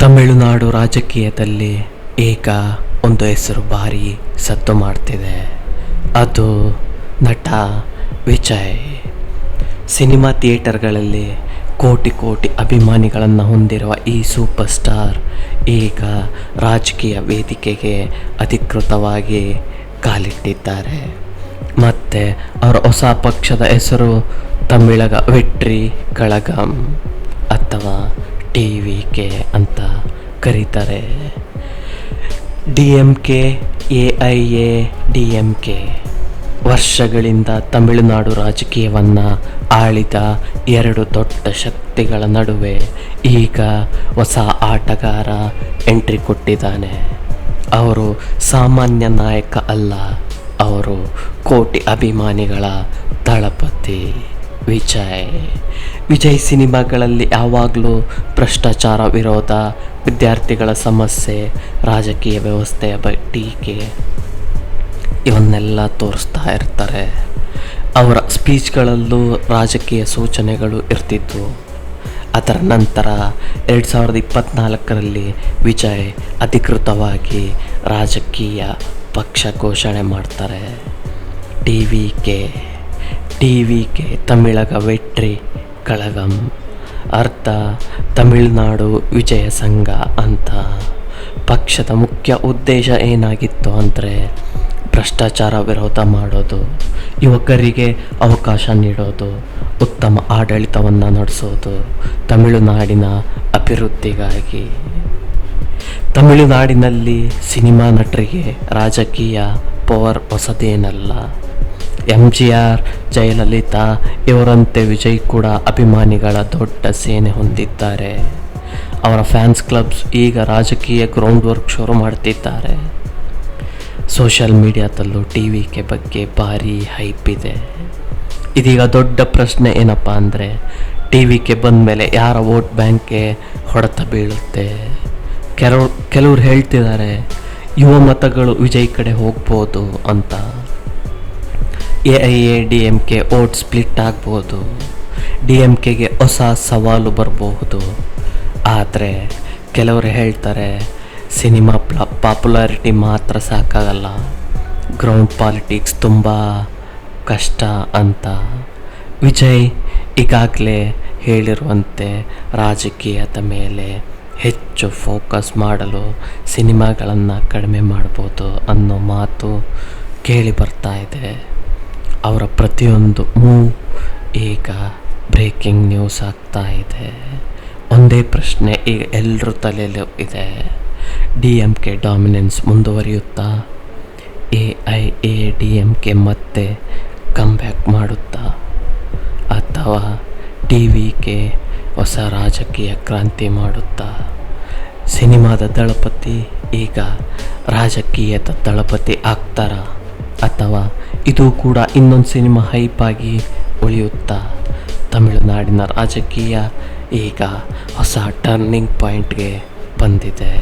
ತಮಿಳುನಾಡು ರಾಜಕೀಯದಲ್ಲಿ ಈಗ ಒಂದು ಹೆಸರು ಭಾರಿ ಸದ್ದು ಮಾಡ್ತಿದೆ. ಅದು ನಟ ವಿಜಯ್. ಸಿನಿಮಾ ಥಿಯೇಟರ್ಗಳಲ್ಲಿ ಕೋಟಿ ಕೋಟಿ ಅಭಿಮಾನಿಗಳನ್ನು ಹೊಂದಿರುವ ಈ ಸೂಪರ್ ಸ್ಟಾರ್ ಈಗ ರಾಜಕೀಯ ವೇದಿಕೆಗೆ ಅಧಿಕೃತವಾಗಿ ಕಾಲಿಟ್ಟಿದ್ದಾರೆ. ಮತ್ತು ಅವರ ಹೊಸ ಪಕ್ಷದ ಹೆಸರು ತಮಿಳಗ ವೆಟ್ರಿ ಕಳಗಂ ಅಥವಾ TVK ಅಂತ ಕರೀತಾರೆ. DMK, AIADMK ವರ್ಷಗಳಿಂದ ತಮಿಳುನಾಡು ರಾಜಕೀಯವನ್ನು ಆಳಿದ ಎರಡು ದೊಡ್ಡ ಶಕ್ತಿಗಳ ನಡುವೆ ಈಗ ಹೊಸ ಆಟಗಾರ ಎಂಟ್ರಿ ಕೊಟ್ಟಿದ್ದಾನೆ. ಅವರು ಸಾಮಾನ್ಯ ನಾಯಕ ಅಲ್ಲ, ಅವರು ಕೋಟಿ ಅಭಿಮಾನಿಗಳ ದಳಪತಿ ವಿಜಯ್ ಸಿನಿಮಾಗಳಲ್ಲಿ ಯಾವಾಗಲೂ ಭ್ರಷ್ಟಾಚಾರ ವಿರೋಧ, ವಿದ್ಯಾರ್ಥಿಗಳ ಸಮಸ್ಯೆ, ರಾಜಕೀಯ ವ್ಯವಸ್ಥೆಯ ಟೀಕೆ ಇವನ್ನೆಲ್ಲ ತೋರಿಸ್ತಾ ಇರ್ತಾರೆ. ಅವರ ಸ್ಪೀಚ್ಗಳಲ್ಲೂ ರಾಜಕೀಯ ಸೂಚನೆಗಳು ಇರ್ತಿದ್ವು. ಅದರ ನಂತರ 2024ರಲ್ಲಿ ವಿಜಯ್ ಅಧಿಕೃತವಾಗಿ ರಾಜಕೀಯ ಪಕ್ಷ ಘೋಷಣೆ ಮಾಡ್ತಾರೆ. TVK ತಮಿಳಗ ವೆಟ್ರಿ ಕಳಗಂ, ಅರ್ಥ ತಮಿಳುನಾಡು ವಿಜಯ ಸಂಘ ಅಂತ. ಪಕ್ಷದ ಮುಖ್ಯ ಉದ್ದೇಶ ಏನಾಗಿತ್ತು ಅಂದರೆ ಭ್ರಷ್ಟಾಚಾರ ವಿರೋಧ ಮಾಡೋದು, ಯುವಕರಿಗೆ ಅವಕಾಶ ನೀಡೋದು, ಉತ್ತಮ ಆಡಳಿತವನ್ನು ನಡೆಸೋದು, ತಮಿಳುನಾಡಿನ ಅಭಿವೃದ್ಧಿಗಾಗಿ. ತಮಿಳುನಾಡಿನಲ್ಲಿ ಸಿನಿಮಾ ನಟರಿಗೆ ರಾಜಕೀಯ ಪವರ್ ಹೊಸದೇನಲ್ಲ. MGR, ಜಯಲಲಿತಾ ಇವರಂತೆ ವಿಜಯ್ ಕೂಡ ಅಭಿಮಾನಿಗಳ ದೊಡ್ಡ ಸೇನೆ ಹೊಂದಿದ್ದಾರೆ. ಅವರ ಫ್ಯಾನ್ಸ್ ಕ್ಲಬ್ಸ್ ಈಗ ರಾಜಕೀಯ ಗ್ರೌಂಡ್ ವರ್ಕ್ ಶುರು ಮಾಡ್ತಿದ್ದಾರೆ. ಸೋಷಿಯಲ್ ಮೀಡಿಯಾದಲ್ಲೂ TVK ಬಗ್ಗೆ ಭಾರಿ ಹೈಪ್ ಇದೆ. ಇದೀಗ ದೊಡ್ಡ ಪ್ರಶ್ನೆ ಏನಪ್ಪ ಅಂದರೆ TVK ಬಂದ ಮೇಲೆ ಯಾರ ವೋಟ್ ಬ್ಯಾಂಕ್ಗೆ ಹೊಡೆತ ಬೀಳುತ್ತೆ. ಕೆಲವ್ರು ಹೇಳ್ತಿದ್ದಾರೆ ಯುವ ಮತಗಳು ವಿಜಯ್ ಕಡೆ ಹೋಗ್ಬೋದು ಅಂತ. AIADMK ವೋಟ್ ಸ್ಪ್ಲಿಟ್ ಆಗ್ಬೋದು, DMKಗೆ ಹೊಸ ಸವಾಲು ಬರಬಹುದು. ಆದರೆ ಕೆಲವರು ಹೇಳ್ತಾರೆ ಸಿನಿಮಾ ಪಾಪ್ಯುಲಾರಿಟಿ ಮಾತ್ರ ಸಾಕಾಗಲ್ಲ, ಗ್ರೌಂಡ್ ಪಾಲಿಟಿಕ್ಸ್ ತುಂಬ ಕಷ್ಟ ಅಂತ. ವಿಜಯ್ ಈಗಾಗಲೇ ಹೇಳಿರುವಂತೆ ರಾಜಕೀಯದ ಮೇಲೆ ಹೆಚ್ಚು ಫೋಕಸ್ ಮಾಡಲು ಸಿನಿಮಾಗಳನ್ನು ಕಡಿಮೆ ಮಾಡ್ಬೋದು ಅನ್ನೋ ಮಾತು ಕೇಳಿ ಬರ್ತಾ ಇದೆ. ಅವರ ಪ್ರತಿಯೊಂದು ಮೂವ್ ಈಗ ಬ್ರೇಕಿಂಗ್ ನ್ಯೂಸ್ ಆಗ್ತಾ ಇದೆ. ಒಂದೇ ಪ್ರಶ್ನೆ ಈಗ ಎಲ್ಲರ ತಲೆಯಲ್ಲೂ ಇದೆ, DMK ಡಾಮಿನೆನ್ಸ್ ಮುಂದುವರಿಯುತ್ತಾ, AIADMK ಮತ್ತೆ ಕಮ್ಬ್ಯಾಕ್ ಮಾಡುತ್ತಾ, ಅಥವಾ TVK ಹೊಸ ರಾಜಕೀಯ ಕ್ರಾಂತಿ ಮಾಡುತ್ತಾ? ಸಿನಿಮಾದ ದಳಪತಿ ಈಗ ರಾಜಕೀಯದ ದಳಪತಿ ಆಗ್ತಾರಾ, ಅಥವಾ ಇದು ಕೂಡ ಇನ್ನೊಂದು ಸಿನಿಮಾ ಹೈಪಾಗಿ ಉಳಿಯುತ್ತಾ? ತಮಿಳುನಾಡಿನ ರಾಜಕೀಯ ಈಗ ಹೊಸ ಟರ್ನಿಂಗ್ ಪಾಯಿಂಟ್ಗೆ ಬಂದಿದೆ.